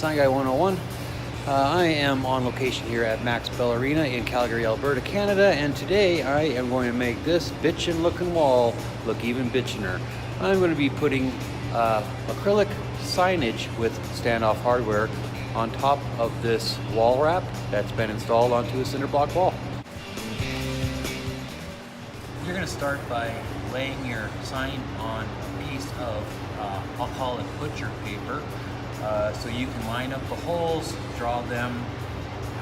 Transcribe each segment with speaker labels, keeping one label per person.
Speaker 1: Sign Guy 101. I am on location here at Max Bell Arena in Calgary, Alberta, Canada, and today I am going to make this bitchin' looking wall look even bitchiner. I'm going to be putting acrylic signage with standoff hardware on top of this wall wrap that's been installed onto a cinderblock wall. You're going to start by laying your sign on a piece of, I'll call it butcher paper. So you can line up the holes, draw them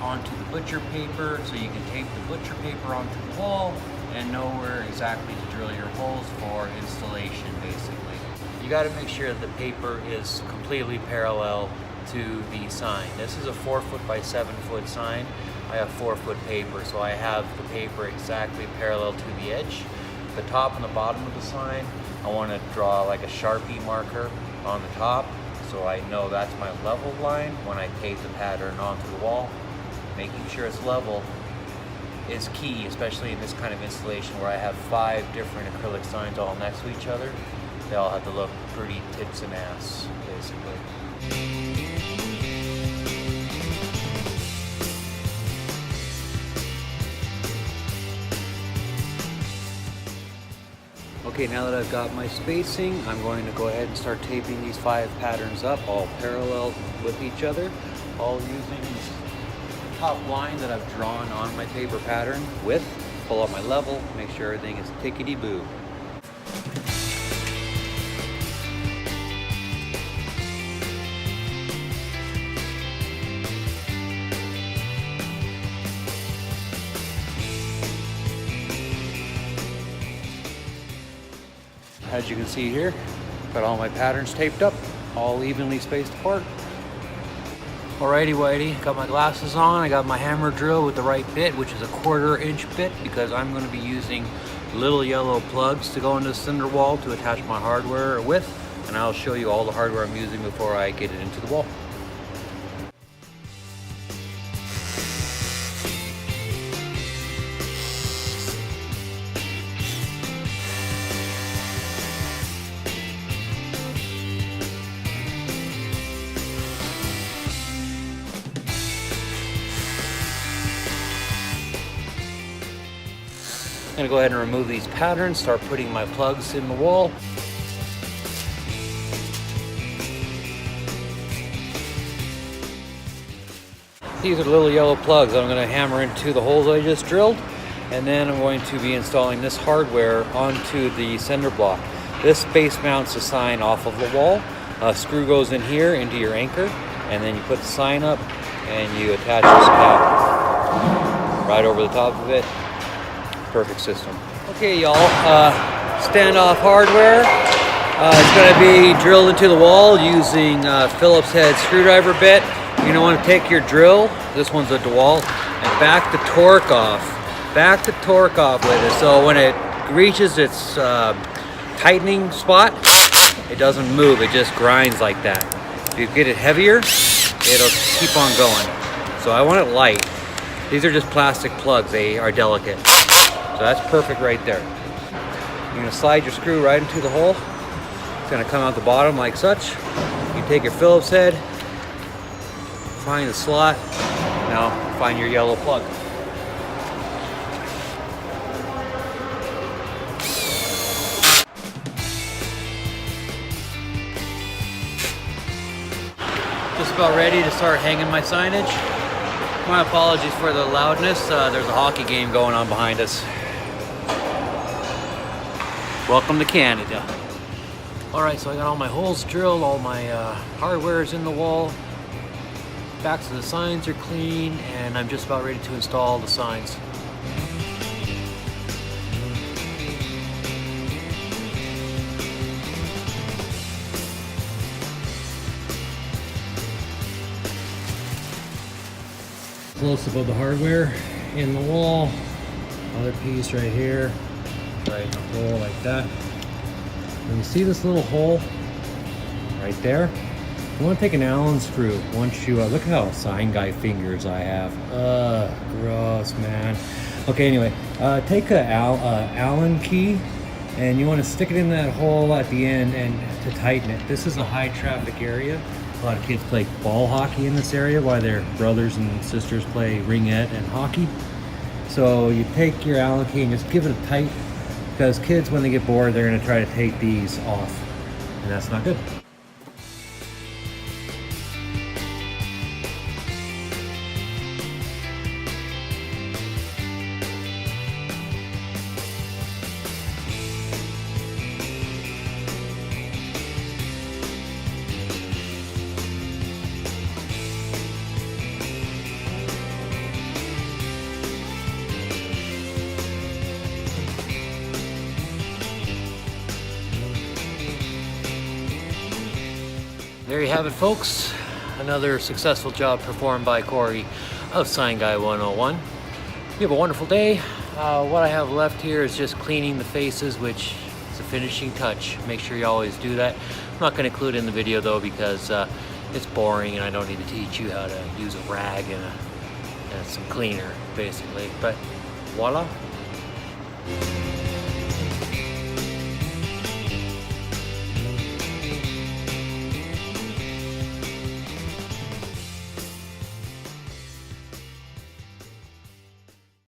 Speaker 1: onto the butcher paper, so you can tape the butcher paper onto the wall and know where exactly to drill your holes for installation, basically. You got to make sure that the paper is completely parallel to the sign. This is a 4-foot by 7-foot sign. I have 4-foot paper, so I have the paper exactly parallel to the edge. The top and the bottom of the sign, I want to draw like a Sharpie marker on the top, so I know that's my level line when I tape the pattern onto the wall. Making sure it's level is key, especially in this kind of installation where I have 5 different acrylic signs all next to each other. They all have to look pretty tits and ass, basically. Okay, now that I've got my spacing, I'm going to go ahead and start taping these 5 patterns up, all parallel with each other, all using this top line that I've drawn on my paper pattern with, pull out my level, make sure everything is tickety-boo. As you can see here, got all my patterns taped up, all evenly spaced apart. Alrighty whitey, got my glasses on, I got my hammer drill with the right bit, which is a 1/4 inch bit, because I'm going to be using little yellow plugs to go into the cinder wall to attach my hardware with, and I'll show you all the hardware I'm using before I get it into the wall. I'm gonna go ahead and remove these patterns, start putting my plugs in the wall. These are the little yellow plugs I'm gonna hammer into the holes I just drilled, and then I'm going to be installing this hardware onto the cinder block. This base mounts the sign off of the wall. A screw goes in here into your anchor, and then you put the sign up and you attach this cap right over the top of it. Perfect system. Okay, y'all, standoff hardware. It's going to be drilled into the wall using Phillips head screwdriver bit. You're going to want to take your drill, this one's a DeWalt, and back the torque off. Back the torque off with it, so when it reaches its tightening spot, it doesn't move, it just grinds like that. If you get it heavier, it'll keep on going. So I want it light. These are just plastic plugs, they are delicate. So that's perfect right there. You're going to slide your screw right into the hole. It's going to come out the bottom like such. You take your Phillips head, find the slot, now find your yellow plug. Just about ready to start hanging my signage. My apologies for the loudness. There's a hockey game going on behind us. Welcome to Canada. Alright, so I got all my holes drilled, all my hardware is in the wall. Backs of the signs are clean, and I'm just about ready to install the signs. Close up of the hardware in the wall. Other piece right here. Right in the hole like that. And you see this little hole right there? You want to take an Allen screw once you look at how sign guy fingers I have. Gross, man. Okay, anyway, take a Allen key and you want to stick it in that hole at the end and to tighten it. This is a high traffic area, A lot of kids play ball hockey in this area while their brothers and sisters play ringette and hockey. So you take your Allen key and just give it a tight, because kids, when they get bored, they're going to try to take these off, and that's not good. There you have it, folks. Another successful job performed by Corey of Sign Guy 101. You have a wonderful day. What I have left here is just cleaning the faces, which is a finishing touch. Make sure you always do that. I'm not going to include it in the video though, because it's boring and I don't need to teach you how to use a rag and some cleaner, basically. But voila.